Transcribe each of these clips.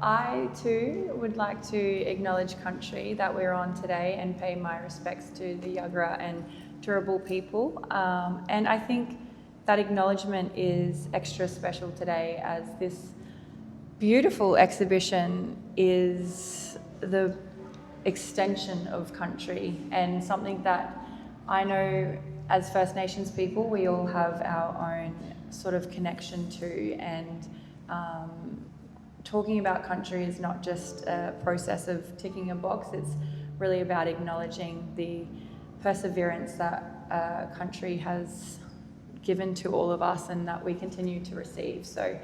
I too would like to acknowledge country that we're on today and pay my respects to the Yuggera and Turrbal people. And I think that acknowledgement is extra special today as this beautiful exhibition is the extension of country and something that I know as First Nations people we all have our own sort of connection to, and talking about country is not just a process of ticking a box, it's really about acknowledging the perseverance that country has given to all of us and that we continue to receive. So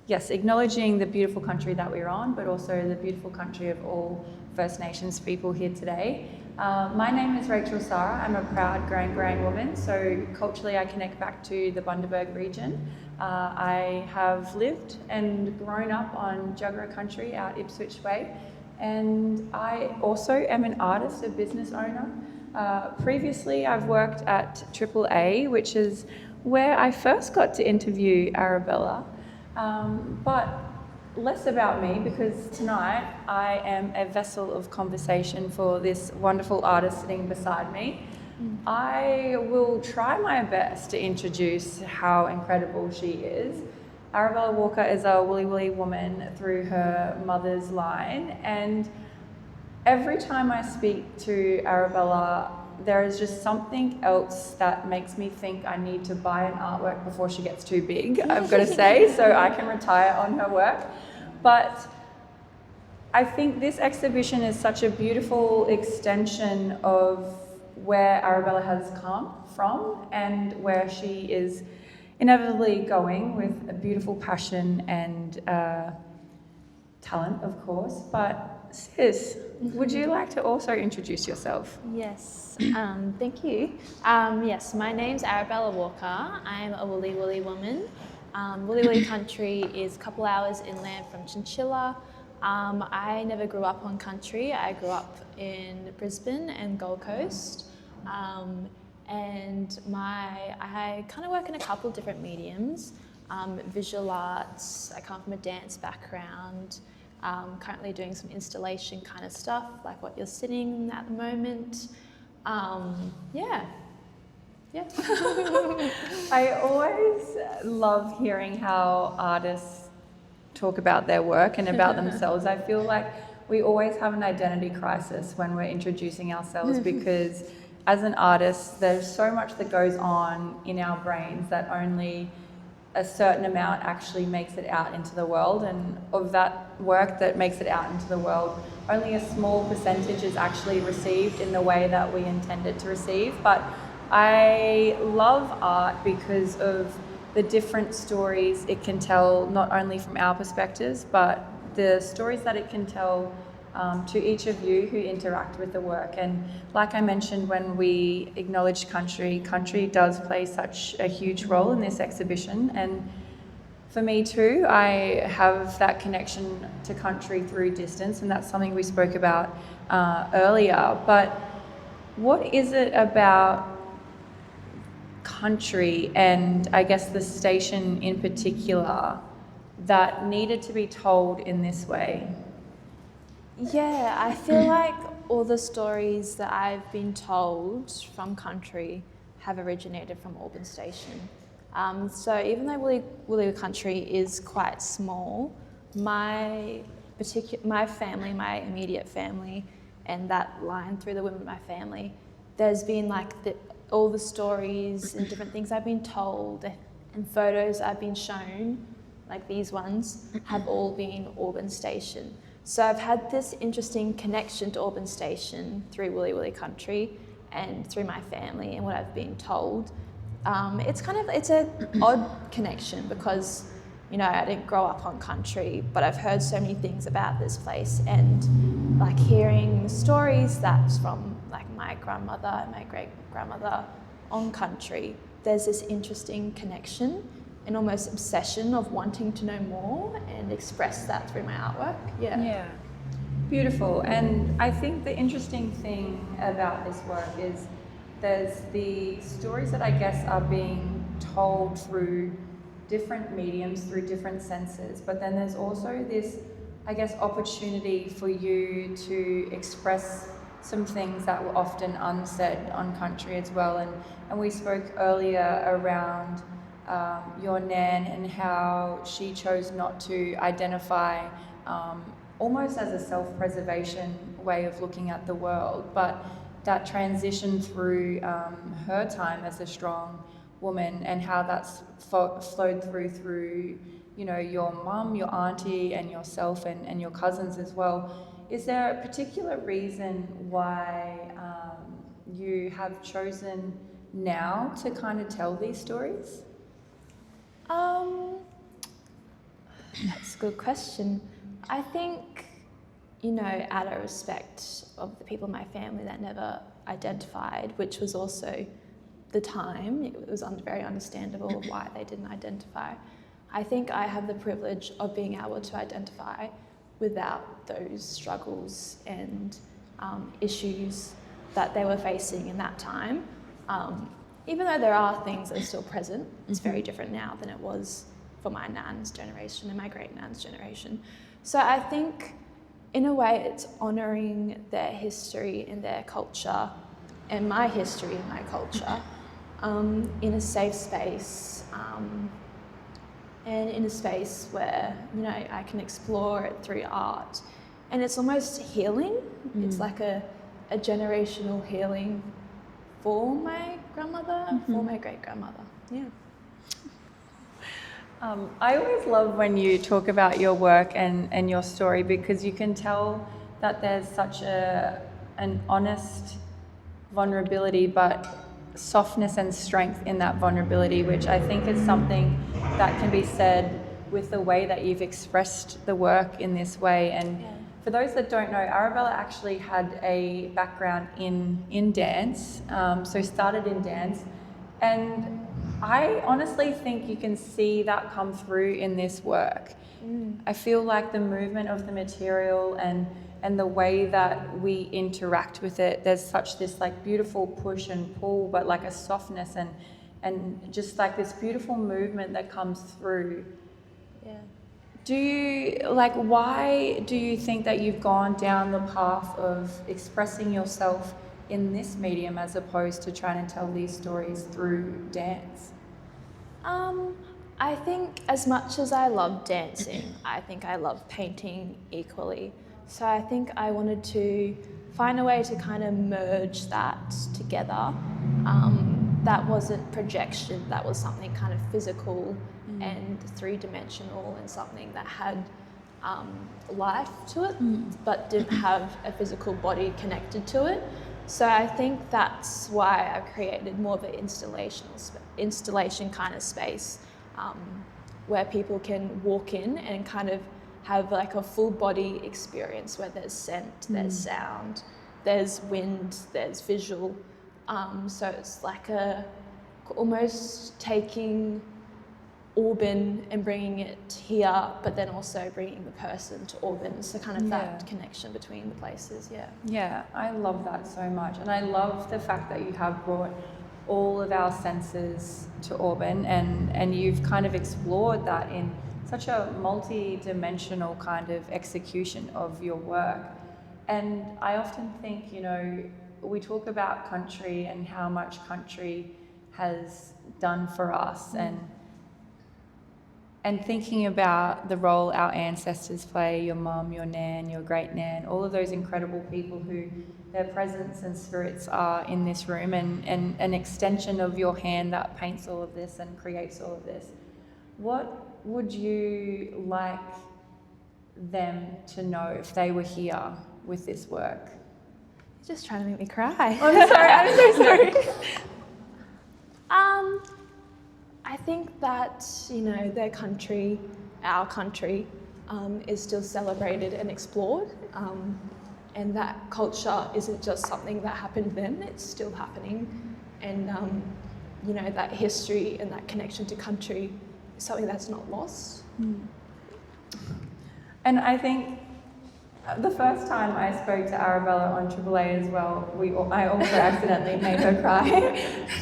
yes, acknowledging the beautiful country that we're on, but also the beautiful country of all First Nations people here today. My name is Rachael Sarra. I'm a proud Grand woman, so culturally I connect back to the Bundaberg region. I have lived and grown up on Yuggera country out Ipswich Way, and I also am an artist, a business owner. Previously I've worked at AAA, which is where I first got to interview Arabella. But less about me, because tonight I am a vessel of conversation for this wonderful artist sitting beside me. I will try my best to introduce how incredible she is. Arabella Walker is a Wulli Wulli woman through her mother's line, and every time I speak to Arabella, there is just something else that makes me think I need to buy an artwork before she gets too big, I've got to say, so I can retire on her work. But I think this exhibition is such a beautiful extension of where Arabella has come from and where she is inevitably going with a beautiful passion and talent, of course. But sis, would you like to also introduce yourself? Yes, thank you. Yes, my name's Arabella Walker. I'm a Wulli Wulli woman. Wulli Wulli country is a couple hours inland from Chinchilla. I never grew up on country. I grew up in Brisbane and Gold Coast. And I kind of work in a couple of different mediums. Visual arts, I come from a dance background. Currently doing some installation kind of stuff, like what you're sitting at the moment. Yeah. I always love hearing how artists talk about their work and about themselves. I feel like we always have an identity crisis when we're introducing ourselves, because as an artist, there's so much that goes on in our brains that only a certain amount actually makes it out into the world, and of that work that makes it out into the world, only a small percentage is actually received in the way that we intended to receive. But I love art because of the different stories it can tell, not only from our perspectives, but the stories that it can tell to each of you who interact with the work. And like I mentioned, when we acknowledge country does play such a huge role in this exhibition. And for me too, I have that connection to country through distance, and that's something we spoke about earlier. But what is it about country, and I guess the station in particular, that needed to be told in this way? Yeah, I feel like all the stories that I've been told from country have originated from Auburn Station. So even though Wulli Wulli country is quite small, my family, my immediate family, and that line through the women in my family, there's been like all the stories and different things I've been told and photos I've been shown, like these ones, have all been Auburn Station. So I've had this interesting connection to Auburn Station through Wulli Wulli country and through my family and what I've been told. It's an odd connection because, you know, I didn't grow up on country, but I've heard so many things about this place, and like hearing stories that's from like my grandmother and my great grandmother on country, there's this interesting connection and almost obsession of wanting to know more and express that through my artwork. Yeah. Beautiful. And I think the interesting thing about this work is there's the stories that I guess are being told through different mediums, through different senses, but then there's also this I guess, opportunity for you to express some things that were often unsaid on country as well. And we spoke earlier around your nan and how she chose not to identify almost as a self-preservation way of looking at the world, but that transition through her time as a strong woman and how that's flowed through you know, your mum, your auntie and yourself and your cousins as well. Is there a particular reason why you have chosen now to kind of tell these stories? That's a good question. I think, you know, out of respect of the people in my family that never identified, which was also the time, it was very understandable why they didn't identify. I think I have the privilege of being able to identify without those struggles and issues that they were facing in that time. Even though there are things that are still present, it's very different now than it was for my nan's generation and my great nan's generation. So I think in a way it's honouring their history and their culture and my history and my culture in a safe space and in a space where, you know, I can explore it through art. And it's almost healing. It's like a generational healing for my grandmother, for my great-grandmother. Yeah. I always love when you talk about your work and your story, because you can tell that there's such an honest vulnerability, but softness and strength in that vulnerability, which I think is something that can be said with the way that you've expressed the work in this way. And for those that don't know, Arabella actually had a background in dance, so started in dance, and I honestly think you can see that come through in this work. I feel like the movement of the material and the way that we interact with it, there's such this like beautiful push and pull, but like a softness and just like this beautiful movement that comes through. Yeah. Do you, like, why do you think that you've gone down the path of expressing yourself in this medium as opposed to trying to tell these stories through dance? I think as much as I love dancing, I think I love painting equally. So I think I wanted to find a way to kind of merge that together. That wasn't projection, that was something kind of physical and three-dimensional and something that had life to it, but didn't have a physical body connected to it. So I think that's why I've created more of an installation kind of space where people can walk in and kind of have like a full body experience where there's scent, there's sound, there's wind, there's visual. So it's like almost taking Auburn and bringing it here, but then also bringing the person to Auburn. So kind of that connection between the places, Yeah, I love that so much. And I love the fact that you have brought all of our senses to Auburn and you've kind of explored that in such a multi-dimensional kind of execution of your work. And I often think, you know, we talk about country and how much country has done for us and thinking about the role our ancestors play, your mum, your nan, your great nan, all of those incredible people who their presence and spirits are in this room and an extension of your hand that paints all of this and creates all of this. What would you like them to know if they were here with this work? You're just trying to make me cry. I'm sorry, I'm so sorry. I think that, you know, their country, our country, is still celebrated and explored, and that culture isn't just something that happened then, it's still happening, and you know, that history and that connection to country is something that's not lost. And I think the first time I spoke to Arabella on AAA as well, I also accidentally made her cry.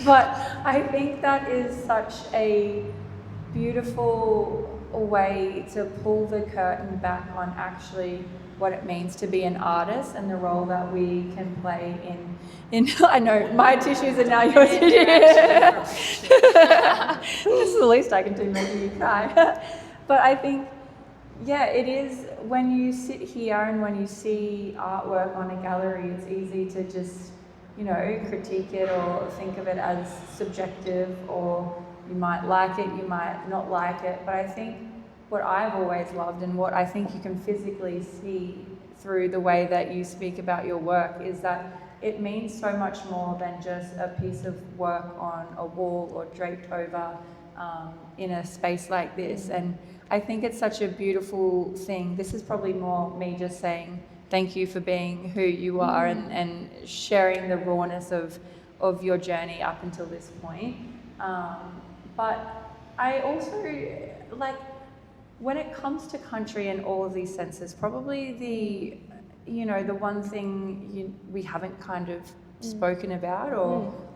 But I think that is such a beautiful a way to pull the curtain back on actually what it means to be an artist and the role that we can play in I know, my tissues are now your tissues. This is the least I can do, making you cry. But I think, yeah, it is, when you sit here and when you see artwork on a gallery, it's easy to just, critique it or think of it as subjective, or you might like it, you might not like it. But I think what I've always loved, and what I think you can physically see through the way that you speak about your work, is that it means so much more than just a piece of work on a wall or draped over in a space like this. And I think it's such a beautiful thing. This is probably more me just saying thank you for being who you are and sharing the rawness of your journey up until this point. But I also, when it comes to country and all of these senses, probably the one thing we haven't kind of spoken about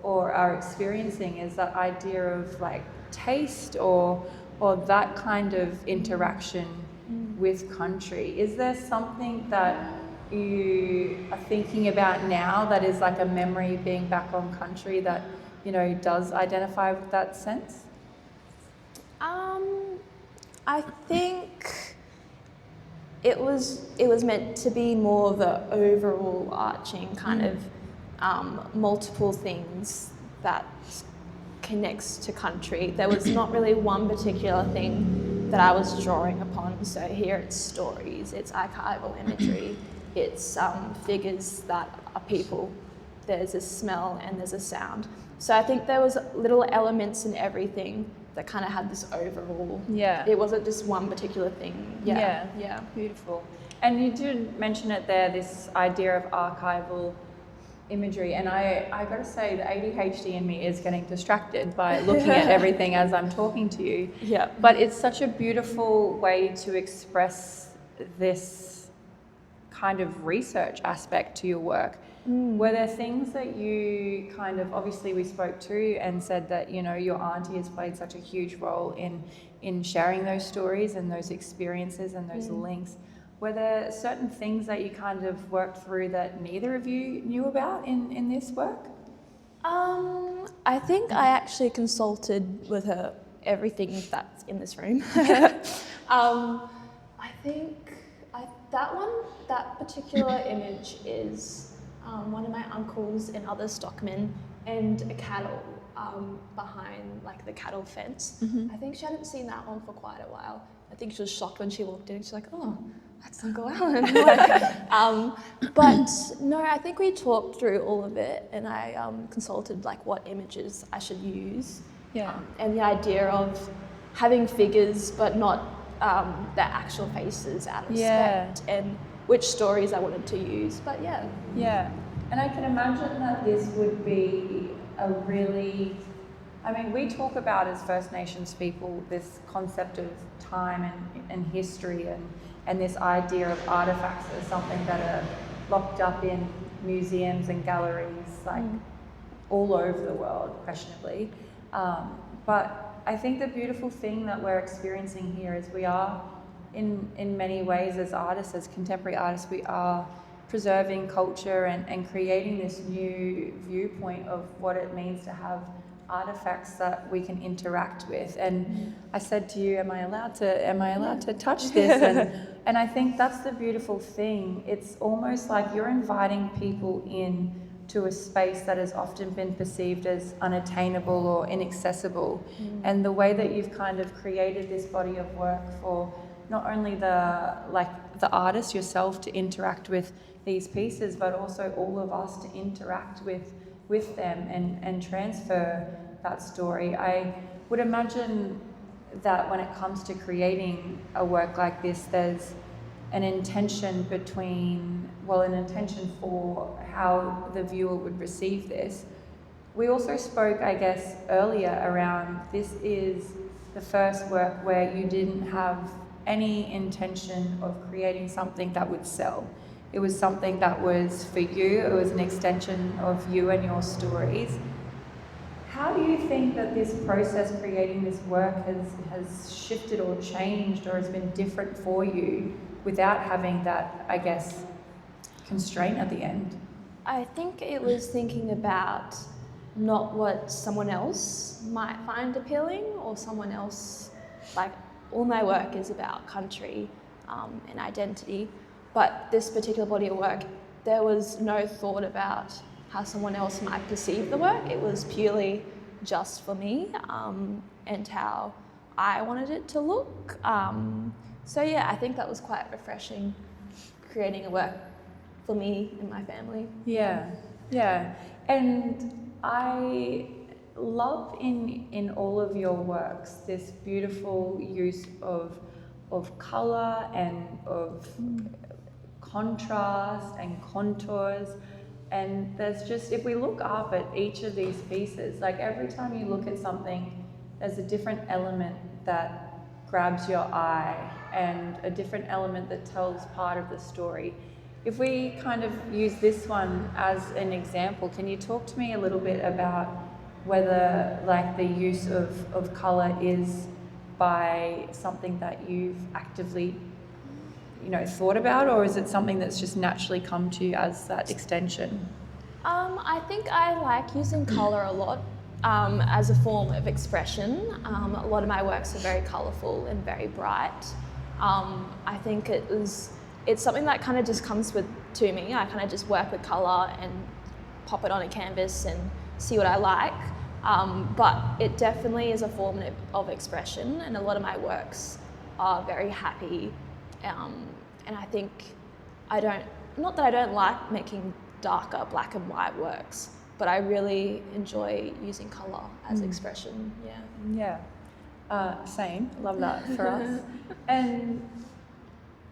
or are experiencing is that idea of taste or that kind of interaction with country. Is there something that you are thinking about now that is like a memory being back on country that, does identify with that sense? I think it was meant to be more of an overall arching kind of multiple things that connects to country. There was not really one particular thing that I was drawing upon. So here it's stories, it's archival imagery, it's figures that are people. There's a smell and there's a sound. So I think there was little elements in everything that kind of had this overall. Yeah. It wasn't just one particular thing. Yeah. Beautiful. And you did mention it there, this idea of archival imagery, and I got to say the ADHD in me is getting distracted by looking at everything as I'm talking to you. Yeah. But it's such a beautiful way to express this kind of research aspect to your work. Were there things that you kind of, obviously we spoke to and said that, your auntie has played such a huge role in sharing those stories and those experiences and those links. Were there certain things that you kind of worked through that neither of you knew about in this work? I think I actually consulted with her everything that's in this room. I think that particular image is one of my uncles and other stockmen and a cattle behind the cattle fence. I think she hadn't seen that one for quite a while. I think she was shocked when she walked in. She's like, oh, that's Uncle Alan. But no, I think we talked through all of it, and I consulted what images I should use. Yeah. And the idea of having figures but not their actual faces out of respect, and which stories I wanted to use. But yeah. And I can imagine that this would be a really, we talk about as First Nations people this concept of time and history and this idea of artifacts as something that are locked up in museums and galleries all over the world, questionably. But I think the beautiful thing that we're experiencing here is we are, in many ways as artists, as contemporary artists, we are preserving culture and creating this new viewpoint of what it means to have artifacts that we can interact with. And I said to you, am I allowed to touch this? And I think that's the beautiful thing. It's almost like you're inviting people in to a space that has often been perceived as unattainable or inaccessible. And the way that you've kind of created this body of work for not only the artist yourself to interact with these pieces, but also all of us to interact with them and transfer that story. I would imagine that when it comes to creating a work like this, there's an intention for how the viewer would receive this. We also spoke, I guess, earlier around this is the first work where you didn't have any intention of creating something that would sell. It was something that was for you. It was an extension of you and your stories. How do you think that this process creating this work has shifted or changed or has been different for you without having that, I guess, constraint at the end? I think it was thinking about not what someone else might find appealing or someone else, like all my work is about country and identity, but this particular body of work, there was no thought about how someone else might perceive the work. It was purely just for me and how I wanted it to look. So yeah, I think that was quite refreshing, creating a work for me and my family. Yeah. And I love in all of your works this beautiful use of colour and of contrast and contours. And there's just, if we look up at each of these pieces, like every time you look at something, there's a different element that grabs your eye and a different element that tells part of the story. If we kind of use this one as an example, can you talk to me a little bit about whether like the use of colour is by something that you've actively thought about, or is it something that's just naturally come to you as that extension? I think I like using colour a lot as a form of expression. A lot of my works are very colourful and very bright. I think it's something that kind of just comes to me. I kind of just work with colour and pop it on a canvas and see what I like. But it definitely is a form of expression, and a lot of my works are very happy. And I think not that I don't like making darker black and white works, but I really enjoy using colour as expression, Same, love that for us. And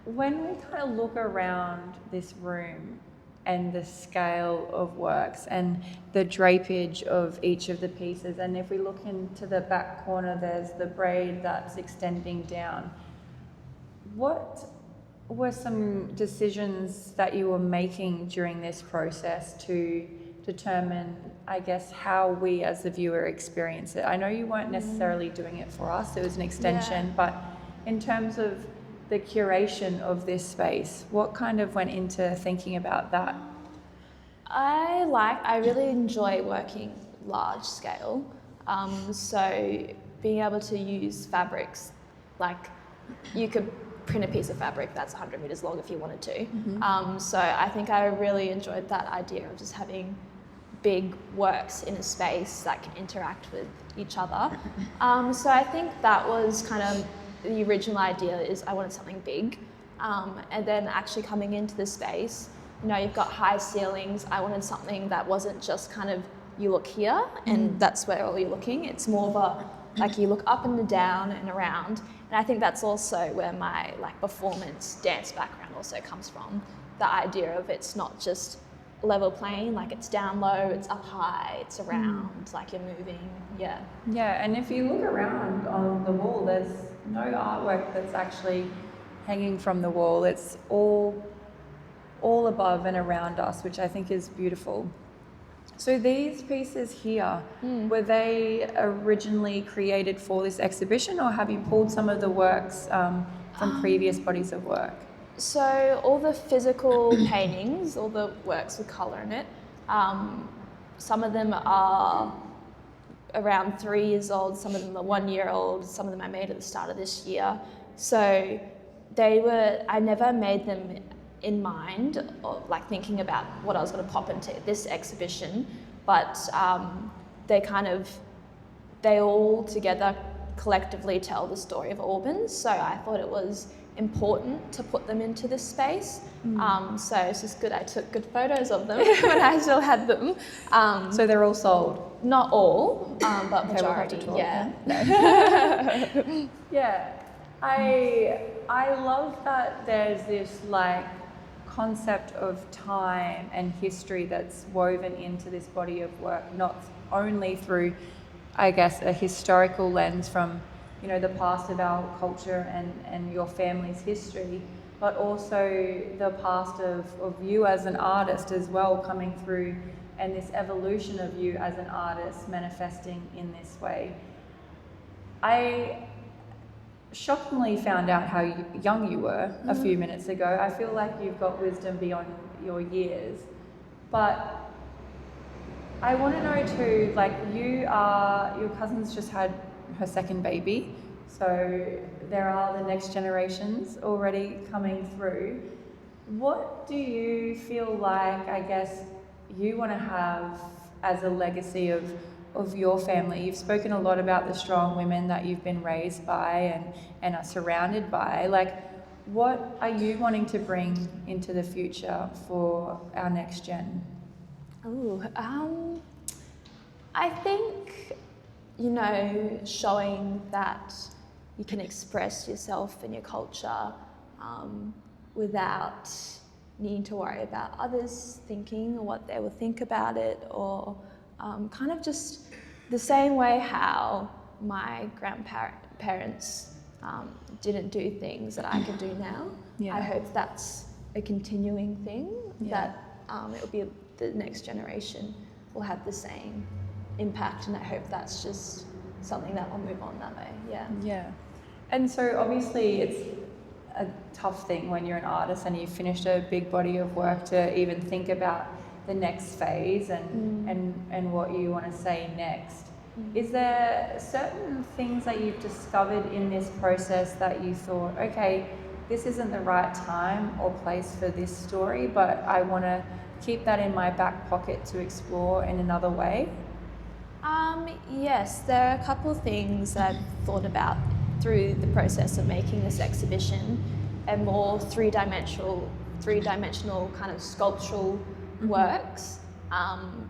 when we kind of look around this room and the scale of works and the drapage of each of the pieces, and if we look into the back corner, there's the braid that's extending down. What were some decisions that you were making during this process to determine, I guess, how we as the viewer experience it? I know you weren't necessarily doing it for us, it was an extension, but in terms of the curation of this space, what kind of went into thinking about that? I really enjoy working large scale. So being able to use fabrics, like you could print a piece of fabric that's 100 meters long if you wanted to. So I think I really enjoyed that idea of just having big works in a space that can interact with each other. So I think that was kind of the original idea, is I wanted something big. And then actually coming into the space, you've got high ceilings. I wanted something that wasn't just kind of, you look here and that's where all you're looking. It's more of a, like you look up and down and around. And I think that's also where my performance dance background also comes from. The idea of it's not just level plane, like it's down low, it's up high, it's around, like you're moving, Yeah, and if you look around on the wall, there's no artwork that's actually hanging from the wall. It's all above and around us, which I think is beautiful. So these pieces here, were they originally created for this exhibition, or have you pulled some of the works from previous bodies of work? So all the physical paintings, all the works with colour in it, some of them are around 3 years old, some of them are 1 year old, some of them I made at the start of this year. So I never made them in mind, or thinking about what I was going to pop into this exhibition, but they all together collectively tell the story of Auburn, so I thought it was important to put them into this space. So it's just good I took good photos of them when I still had them. So they're all sold? Not all, but majority, Yeah. I love that there's this concept of time and history that's woven into this body of work, not only through, I guess, a historical lens from, the past of our culture and your family's history, but also the past of you as an artist as well, coming through and this evolution of you as an artist manifesting in this way. I shockingly found out how young you were a few minutes ago. I feel like you've got wisdom beyond your years, but I want to know too, like your cousin's just had her second baby, so there are the next generations already coming through. What do you feel like, I guess, you want to have as a legacy of your family? You've spoken a lot about the strong women that you've been raised by and are surrounded by. Like, what are you wanting to bring into the future for our next gen? I think, showing that you can express yourself and your culture without needing to worry about others thinking or what they will think about it, or kind of just the same way how my grandparents didn't do things that I can do now. Yeah. I hope that's a continuing thing, that it will be the next generation will have the same impact, and I hope that's just something that will move on that way. Yeah. And so obviously it's a tough thing when you're an artist and you've finished a big body of work to even think about the next phase and what you want to say next. Is there certain things that you've discovered in this process that you thought, okay, this isn't the right time or place for this story, but I want to keep that in my back pocket to explore in another way? Yes, there are a couple of things I've thought about through the process of making this exhibition, and more three-dimensional kind of sculptural works,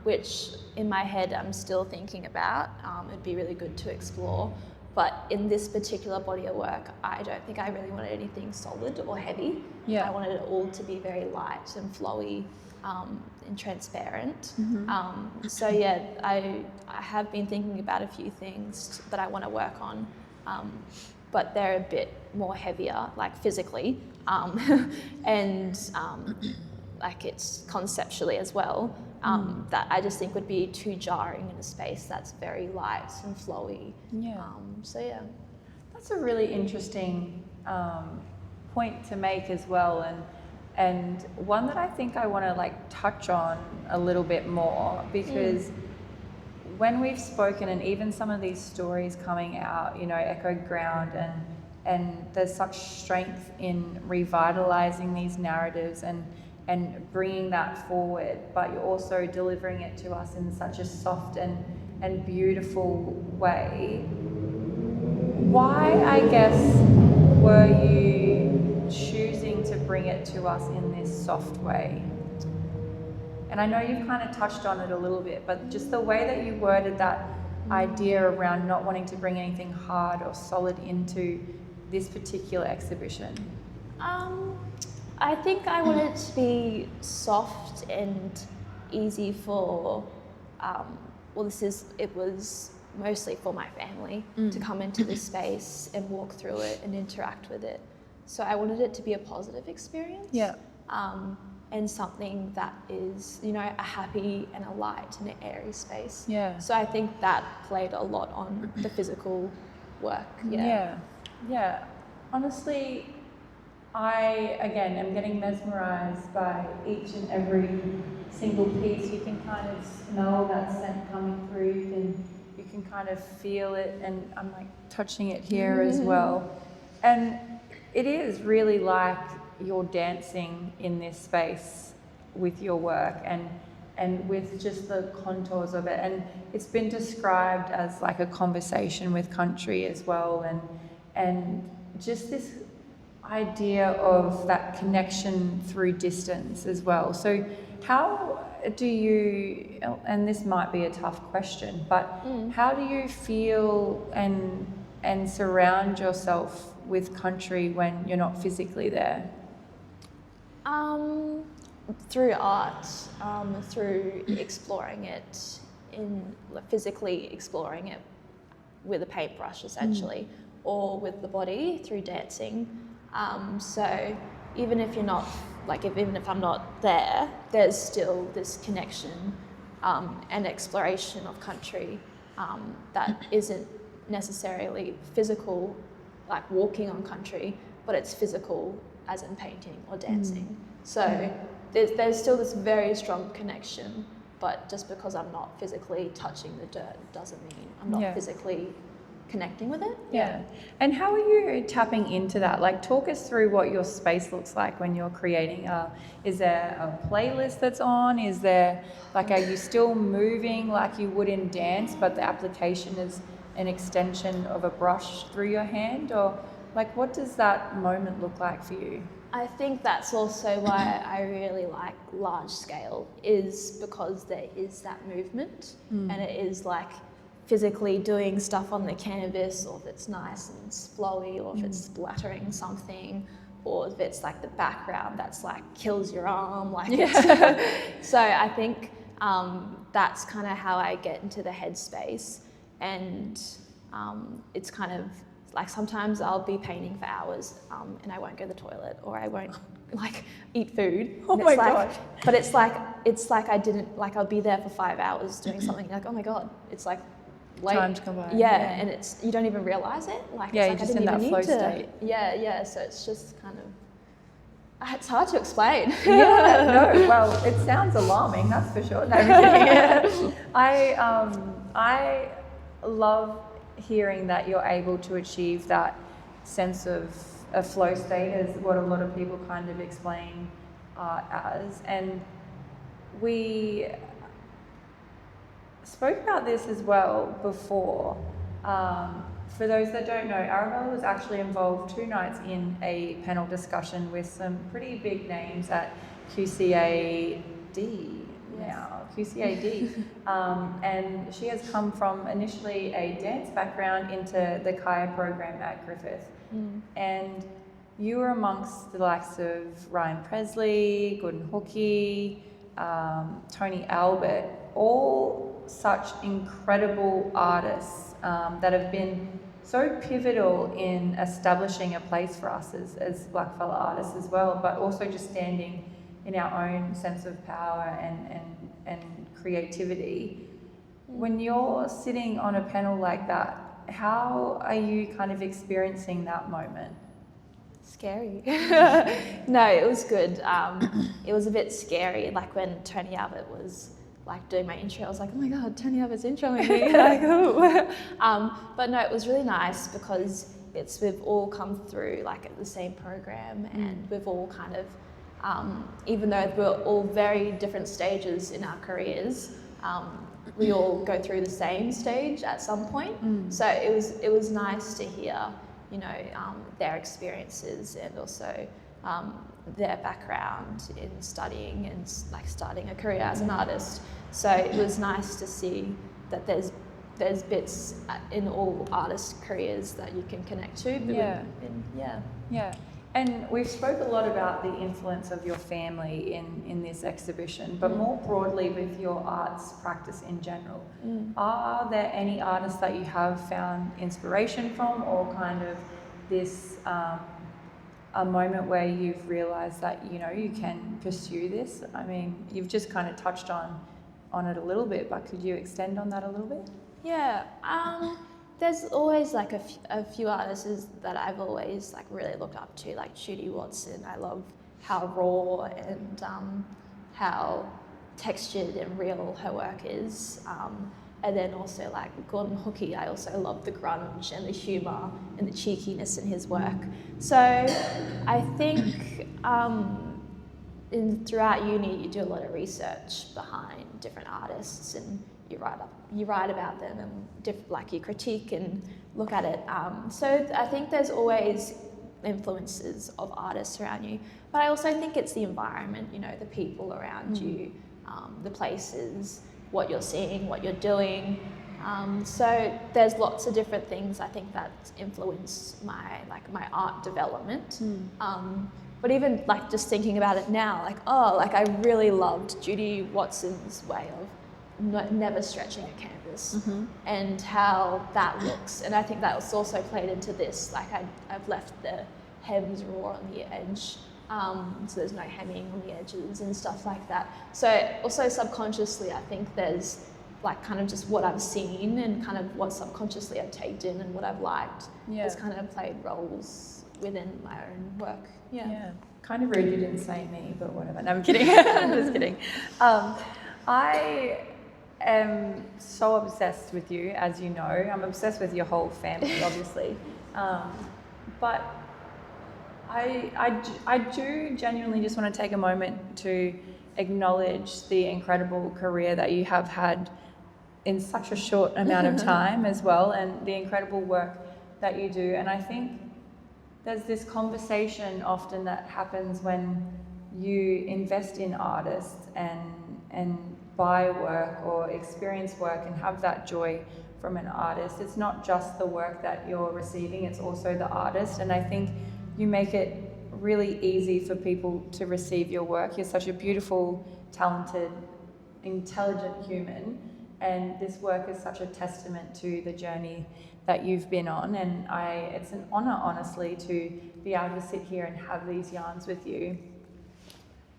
which in my head I'm still thinking about. It'd be really good to explore. But in this particular body of work, I don't think I really wanted anything solid or heavy. Yeah. I wanted it all to be very light and flowy and transparent. So yeah, I have been thinking about a few things that I want to work on, but they're a bit more heavier, like physically, and like it's conceptually as well. That I just think would be too jarring in a space that's very light and flowy. So yeah. That's a really interesting point to make as well, and one that I think I want to touch on a little bit more, because when we've spoken, and even some of these stories coming out, echoed ground, and there's such strength in revitalizing these narratives and bringing that forward, but you're also delivering it to us in such a soft and beautiful way. Why, I guess, were you choosing to bring it to us in this soft way? And I know you've kind of touched on it a little bit, but just the way that you worded that idea around not wanting to bring anything hard or solid into this particular exhibition. I think I wanted it to be soft and easy for, it was mostly for my family to come into this space and walk through it and interact with it. So I wanted it to be a positive experience. Yeah. And something that is, a happy and a light and an airy space. Yeah. So I think that played a lot on the physical work. Yeah. Honestly, I, again, am getting mesmerised by each and every single piece. You can kind of smell that scent coming through, you can kind of feel it, and I'm touching it here as well. And it is really like you're dancing in this space with your work and with just the contours of it. And it's been described as like a conversation with country as well, and just this idea of that connection through distance as well. So how do you, and this might be a tough question, but how do you feel and surround yourself with country when you're not physically there? Through art, through exploring it, physically exploring it with a paintbrush essentially, or with the body through dancing. So even if you're not, even if I'm not there, there's still this connection and exploration of country that isn't necessarily physical, like walking on country, but it's physical as in painting or dancing. So there's still this very strong connection, but just because I'm not physically touching the dirt doesn't mean I'm not physically connecting with it. Yeah. And how are you tapping into that? Like, talk us through what your space looks like when you're creating. Is there a playlist that's on? Is there, like, are you still moving like you would in dance, but the application is an extension of a brush through your hand? Or, like, what does that moment look like for you? I think that's also why I really like large scale, is because there is that movement and it is like physically doing stuff on the canvas, or if it's nice and it's flowy, or if it's splattering something, or if it's like the background that's like kills your arm, like so I think that's kind of how I get into the headspace. And it's kind of like sometimes I'll be painting for hours and I won't go to the toilet, or I won't like eat food. Oh my gosh. But it's like I didn't, like I'll be there for 5 hours doing something, like, oh my God, it's like late. Time's come by. Yeah, and it's, you don't even realise it. Like, yeah, it's you're like just in that flow state. Yeah, so it's just kind of, it's hard to explain. Yeah, no, well, it sounds alarming, that's for sure. No, I love hearing that you're able to achieve that sense of a flow state, as what a lot of people kind of explain art as. And we spoke about this as well before. For those that don't know, Arabella was actually involved 2 nights in a panel discussion with some pretty big names at QCAD now, QCAD. And she has come from initially a dance background into the Kaya program at Griffith. And you were amongst the likes of Ryan Presley, Gordon Hookie, Tony Albert, all such incredible artists that have been so pivotal in establishing a place for us as blackfella artists as well, but also just standing in our own sense of power and creativity. When you're sitting on a panel like that, how are you kind of experiencing that moment? Scary. No, it was good. It was a bit scary, like when Tony Albert was like doing my intro, I was like, oh my God, Tony Albert's introing me. Like, oh. But no, it was really nice because we've all come through like at the same program, and we've all kind of, even though we're all very different stages in our careers, we all go through the same stage at some point. So it was nice to hear, you know, their experiences, and also their background in studying and like starting a career as an artist. So it was nice to see that there's bits in all artist careers that you can connect to. Yeah. And we've spoke a lot about the influence of your family in this exhibition, but more broadly with your arts practice in general. Are there any artists that you have found inspiration from, or kind of this a moment where you've realised that, you know, you can pursue this? I mean, you've just kind of touched on it a little bit, but could you extend on that a little bit? Yeah. There's always like a few artists that I've always like really looked up to, like Judy Watson. I love how raw and how textured and real her work is. And then also like Gordon Hookie, I also love the grunge and the humour and the cheekiness in his work. So I think throughout uni you do a lot of research behind different artists, and you write about them, and like you critique and look at it. So I think there's always influences of artists around you, but I also think it's the environment, you know, the people around you, the places, what you're seeing, what you're doing. So there's lots of different things I think that influence my art development. But even like just thinking about it now, like I really loved Judy Watson's way of never stretching a canvas, and how that looks. And I think that was also played into this. Like I've left the hems raw on the edge, So there's no hanging on the edges and stuff like that. So also subconsciously, I think there's like kind of just what I've seen and kind of what subconsciously I've taken in and what I've liked has kind of played roles within my own work. Yeah. Kind of rude you didn't say me, but whatever. No, I'm kidding. I'm just kidding. I am so obsessed with you, as you know. I'm obsessed with your whole family, obviously. But I do genuinely just want to take a moment to acknowledge the incredible career that you have had in such a short amount of time as well, and the incredible work that you do. And I think there's this conversation often that happens when you invest in artists and buy work or experience work and have that joy from an artist. It's not just the work that you're receiving, it's also the artist. And I think you make it really easy for people to receive your work. You're such a beautiful, talented, intelligent human, and this work is such a testament to the journey that you've been on. And it's an honour, honestly, to be able to sit here and have these yarns with you.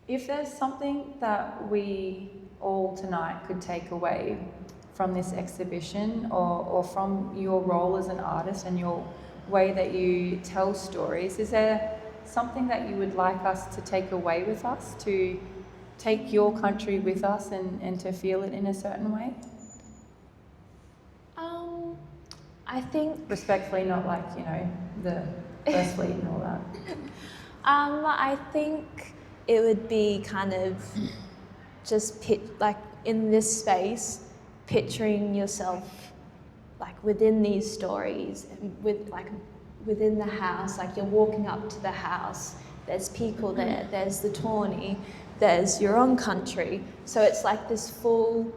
If there's something that we all tonight could take away from this exhibition or from your role as an artist and your way that you tell stories, is there something that you would like us to take away with us, to take your country with us and to feel it in a certain way? I think... Respectfully, not like, you know, the First Fleet and all that. I think it would be kind of just like in this space, picturing yourself like within these stories, and within the house, like you're walking up to the house, there's people there, there's the Tawny, there's your own country. So it's like this full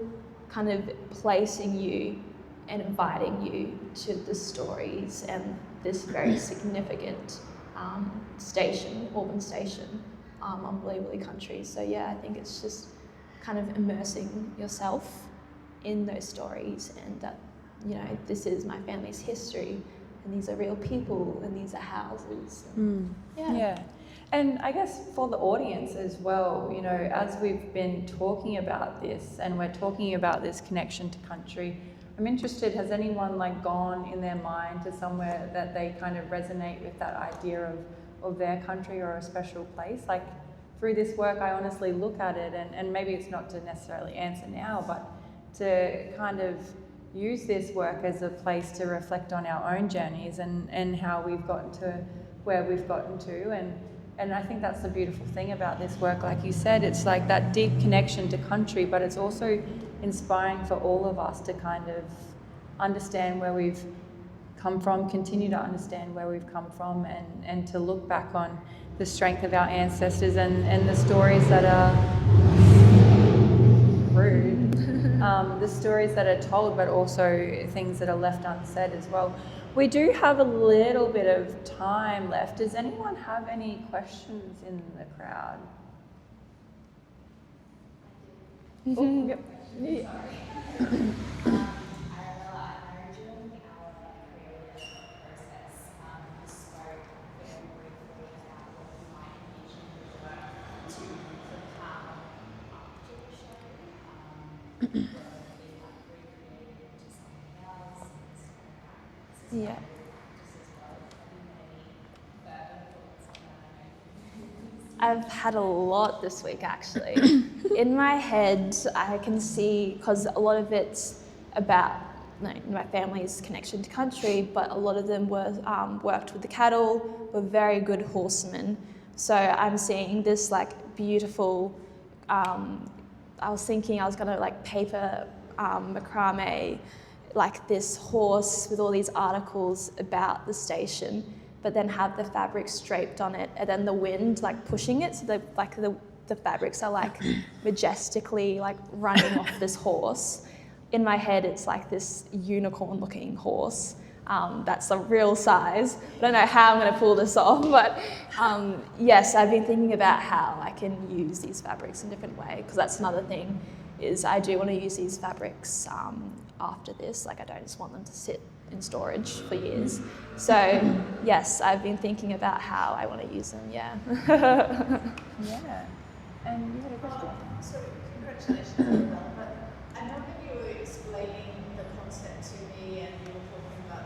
kind of placing you and inviting you to the stories and this very significant station, Auburn station, on Wulli Wulli country. So yeah, I think it's just kind of immersing yourself in those stories, and that, you know, this is my family's history, and these are real people, and these are houses. Yeah. And I guess for the audience as well, you know, as we've been talking about this and we're talking about this connection to country, I'm interested, has anyone like gone in their mind to somewhere that they kind of resonate with that idea of their country or a special place? Like through this work, I honestly look at it, and maybe it's not to necessarily answer now, but to kind of use this work as a place to reflect on our own journeys and how we've gotten to where we've gotten to. And I think that's the beautiful thing about this work. Like you said, it's like that deep connection to country, but it's also inspiring for all of us to kind of understand where we've come from, continue to understand where we've come from, and to look back on the strength of our ancestors and the stories that are rude, the stories that are told, but also things that are left unsaid as well. We do have a little bit of time left. Does anyone have any questions in the crowd? Oh, yep. Yeah. Arabella, I heard you in our creative process. You spoke very briefly about what you might envision your work to become after the show. Whether it be like recreated into something else, Yeah. I've had a lot this week, actually. In my head, I can see, because a lot of it's about my family's connection to country, but a lot of them were worked with the cattle, were very good horsemen. So I'm seeing this like beautiful, I was thinking I was gonna like paper macrame, like this horse with all these articles about the station, but then have the fabrics draped on it, and then the wind like pushing it, so the fabrics are like majestically like running off this horse. In my head, it's like this unicorn-looking horse. That's the real size. I don't know how I'm going to pull this off, but yes, I've been thinking about how I can use these fabrics in a different way, because that's another thing, is I do want to use these fabrics after this. Like, I don't just want them to sit in storage for years. So yes, I've been thinking about how I want to use them. Yeah. Yeah. And you had a question. So congratulations, Arabella. But I know when you were explaining the concept to me and you were talking about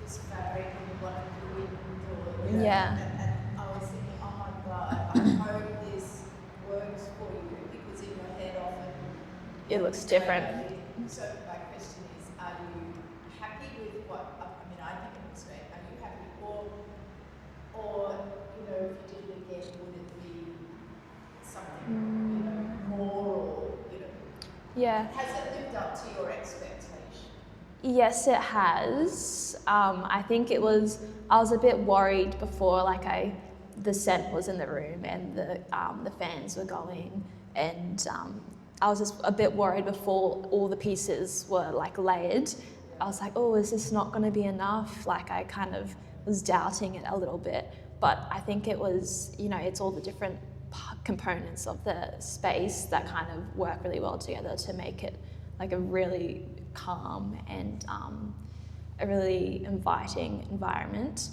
this fabric and you wanted to wind or Yeah. and I was thinking, oh my God, I hope this works for you because in your head often It looks different. So my question is, are you happy with what? I mean, I think it looks great. Are you happy, or you know, if you did it again, would it be something you know more, or you know? Yeah. Has it lived up to your expectation? Yes, it has. I think I was a bit worried before, the scent was in the room and the fans were going, and I was just a bit worried before all the pieces were layered. I was like, oh, is this not going to be enough? I kind of was doubting it a little bit, but I think it was, it's all the different components of the space that kind of work really well together to make it a really calm and a really inviting environment.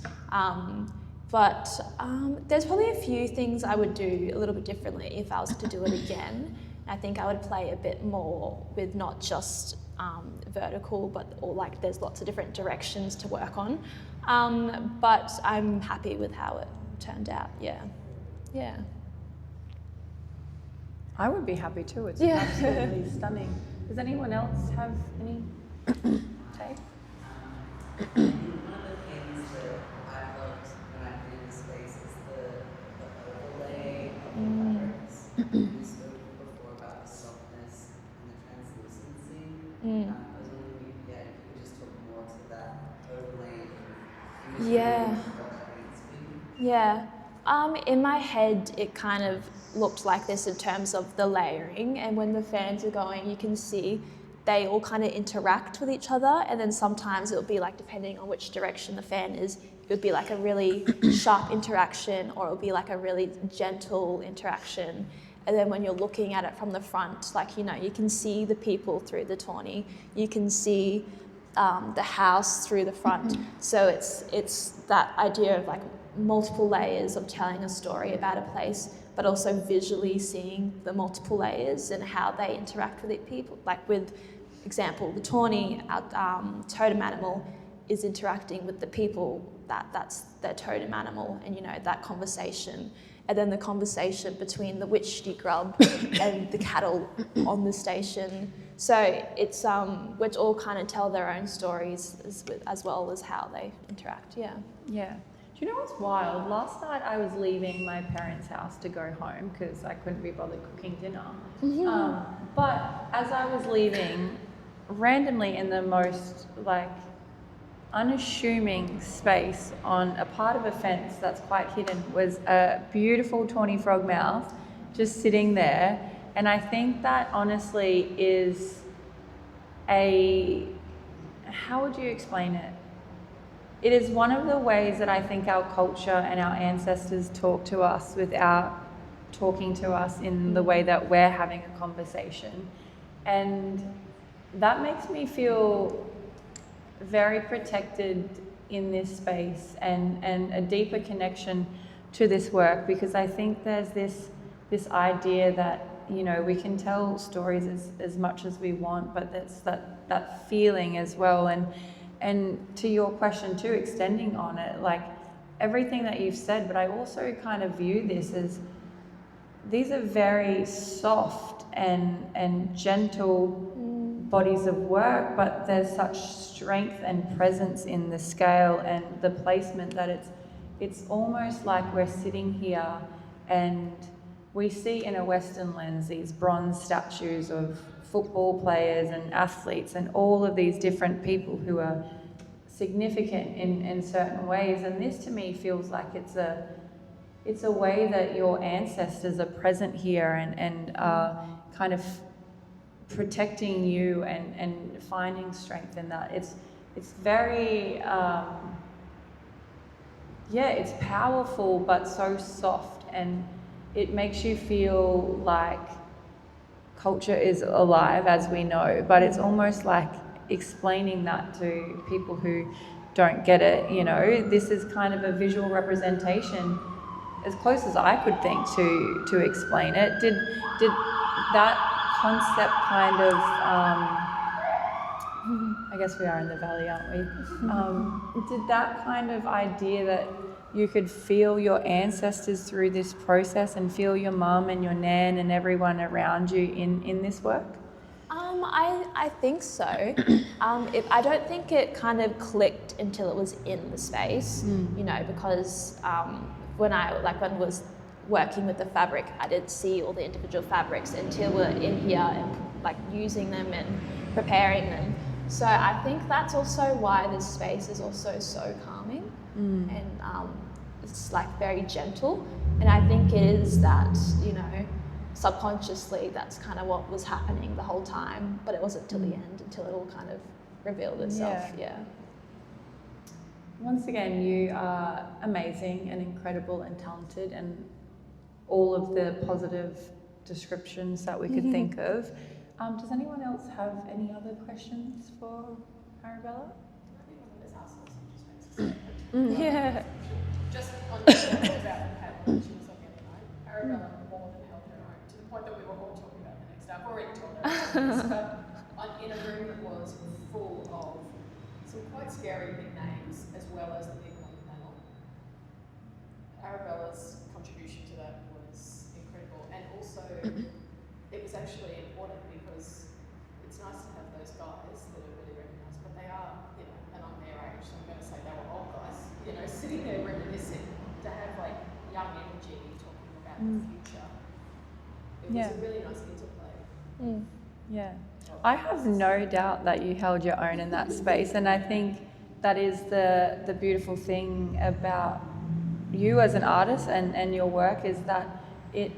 But there's probably a few things I would do a little bit differently if I was to do it again. I think I would play a bit more with not just vertical, but there's lots of different directions to work on. But I'm happy with how it turned out. Yeah. I would be happy too. It's Yeah. absolutely stunning. Does anyone else have any take? One of the things that I've loved when I've been in the space is the overlay of the fabrics. You spoke before about the softness and the translucency. I was wondering if you could just talk more to that overlay. Yeah. Yeah. In my head, it kind of looked like this in terms of the layering, and when the fans are going, you can see they all kind of interact with each other, and then sometimes it will be depending on which direction the fan is, it would be a really sharp interaction, or it would be a really gentle interaction. And then when you're looking at it from the front, you can see the people through the tawny, you can see the house through the front. So it's that idea of multiple layers of telling a story about a place, but also visually seeing the multiple layers and how they interact with it. People, with example, the tawny, our totem animal, is interacting with the people. That's their totem animal, and that conversation, and then the conversation between the witchy grub and the cattle on the station. So it's which all kind of tell their own stories as well as how they interact. Yeah. Do you know what's wild? Last night I was leaving my parents' house to go home because I couldn't be bothered cooking dinner. But as I was leaving, randomly in the most unassuming space on a part of a fence that's quite hidden was a beautiful tawny frogmouth just sitting there. And I think that honestly is how would you explain it? It is one of the ways that I think our culture and our ancestors talk to us without talking to us in the way that we're having a conversation. And that makes me feel very protected in this space and a deeper connection to this work, because I think there's this idea that, we can tell stories as much as we want, but that's that feeling as well. And to your question too, extending on it, everything that you've said, but I also kind of view this as these are very soft and gentle bodies of work, but there's such strength and presence in the scale and the placement that it's almost like we're sitting here and we see in a Western lens these bronze statues of football players and athletes and all of these different people who are significant in certain ways. And this to me feels like it's a way that your ancestors are present here and are kind of protecting you and finding strength in that. It's very, it's powerful but so soft, and it makes you feel like culture is alive, as we know, but it's almost like explaining that to people who don't get it. You know, this is kind of a visual representation, as close as I could think to explain it. Did that concept kind of, I guess we are in the valley, aren't we? Did that kind of idea that you could feel your ancestors through this process and feel your mum and your nan and everyone around you in this work? I think so. I don't think it kind of clicked until it was in the space, you know, because when I was working with the fabric, I didn't see all the individual fabrics until we're in here and like using them and preparing them. So I think that's also why this space is also so calming and it's like very gentle. And I think it is that, you know, subconsciously that's kind of what was happening the whole time, but it wasn't till the end, until it all kind of revealed itself. Yeah. Once again, you are amazing and incredible and talented, and all of the positive descriptions that we could think of. Does anyone else have any other questions for Arabella? I think one of those households just makes us Yeah. Just on the point about the panel, she was on the other night. Arabella more than held her own, to the point that we were all talking about the next day. I've already told her this, but in a room that was full of some quite scary big names, as well as the people on the panel. Arabella's contribution to that was incredible, and also it was actually important because it's nice to have those guys that are really recognised, but they are, you know, and I'm their age, so I'm going to say they were old guys, you know, sitting there reminiscing, to have like young energy talking about the future. It was a really nice interplay. Yeah. I have no doubt that you held your own in that space, and I think that is the beautiful thing about you as an artist and your work, is that it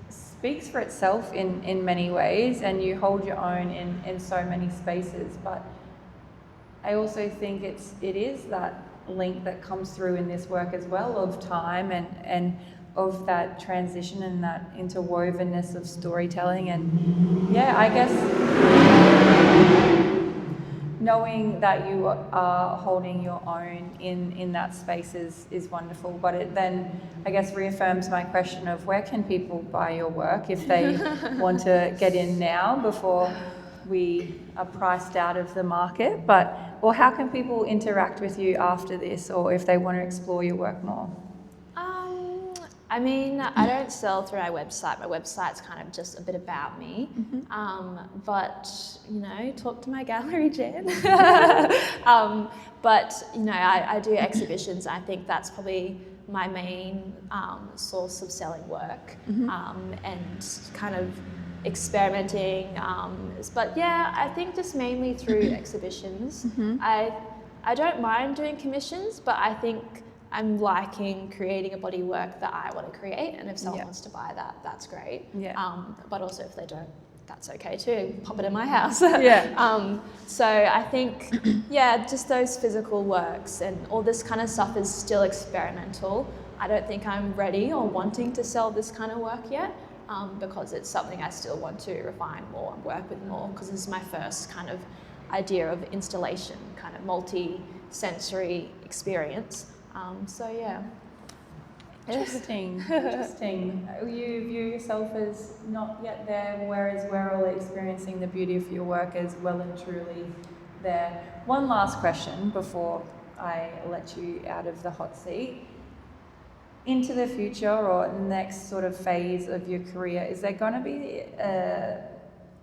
speaks for itself in many ways, and you hold your own in so many spaces. But I also think it is that link that comes through in this work as well, of time and of that transition and that interwovenness of storytelling. And yeah, I guess knowing that you are holding your own in that space is wonderful. But it then, I guess, reaffirms my question of where can people buy your work if they want to get in now before we are priced out of the market, or how can people interact with you after this, or if they want to explore your work more? I mean, I don't sell through my website. My website's kind of just a bit about me. But, you know, talk to my gallery, Jen. But, you know, I do exhibitions. I think that's probably my main source of selling work, and kind of experimenting. But yeah, I think just mainly through exhibitions. I don't mind doing commissions, but I think I'm liking creating a body work that I want to create, and if someone wants to buy that, that's great. But also if they don't, that's okay too. Pop it in my house. So I think, just those physical works and all this kind of stuff is still experimental. I don't think I'm ready or wanting to sell this kind of work yet, because it's something I still want to refine more and work with more, because this is my first kind of idea of installation, kind of multi-sensory experience. So yeah. Interesting. You view yourself as not yet there, whereas we're all experiencing the beauty of your work as well and truly there. One last question before I let you out of the hot seat. Into the future, or next sort of phase of your career, is there going to be an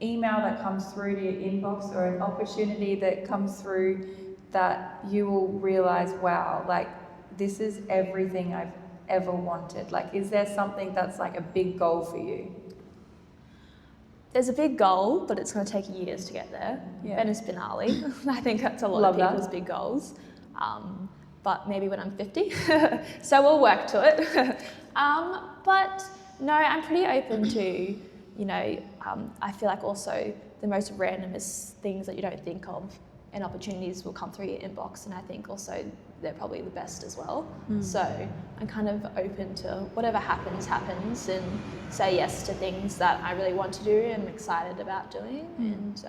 email that comes through to your inbox, or an opportunity that comes through that you will realise, wow, like this is everything I've ever wanted? Like, is there something that's like a big goal for you? There's a big goal, but it's going to take years to get there. Venice Biennale. I think that's a lot of people's big goals. But maybe when I'm 50. So we'll work to it. But no, I'm pretty open to, you know, I feel like also the most randomest things that you don't think of and opportunities will come through your inbox, and I think also they're probably the best as well. So I'm kind of open to whatever happens, and say yes to things that I really want to do and I'm excited about doing. And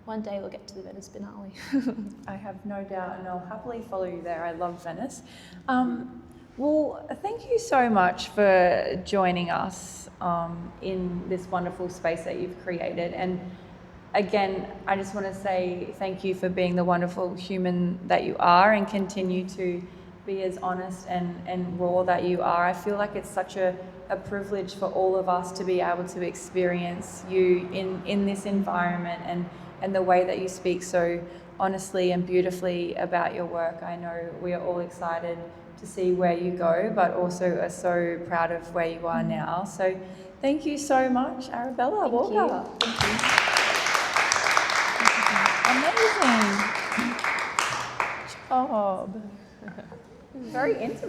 one day we'll get to the Venice Biennale. I have no doubt, and I'll happily follow you there. I love Venice. Well, thank you so much for joining us in this wonderful space that you've created. And again, I just want to say thank you for being the wonderful human that you are, and continue to be as honest and raw that you are. I feel like it's such a privilege for all of us to be able to experience you in this environment, and the way that you speak so honestly and beautifully about your work. I know we are all excited to see where you go, but also are so proud of where you are now. So thank you so much, Arabella Walker. Thank you. Amazing job. Very intimate.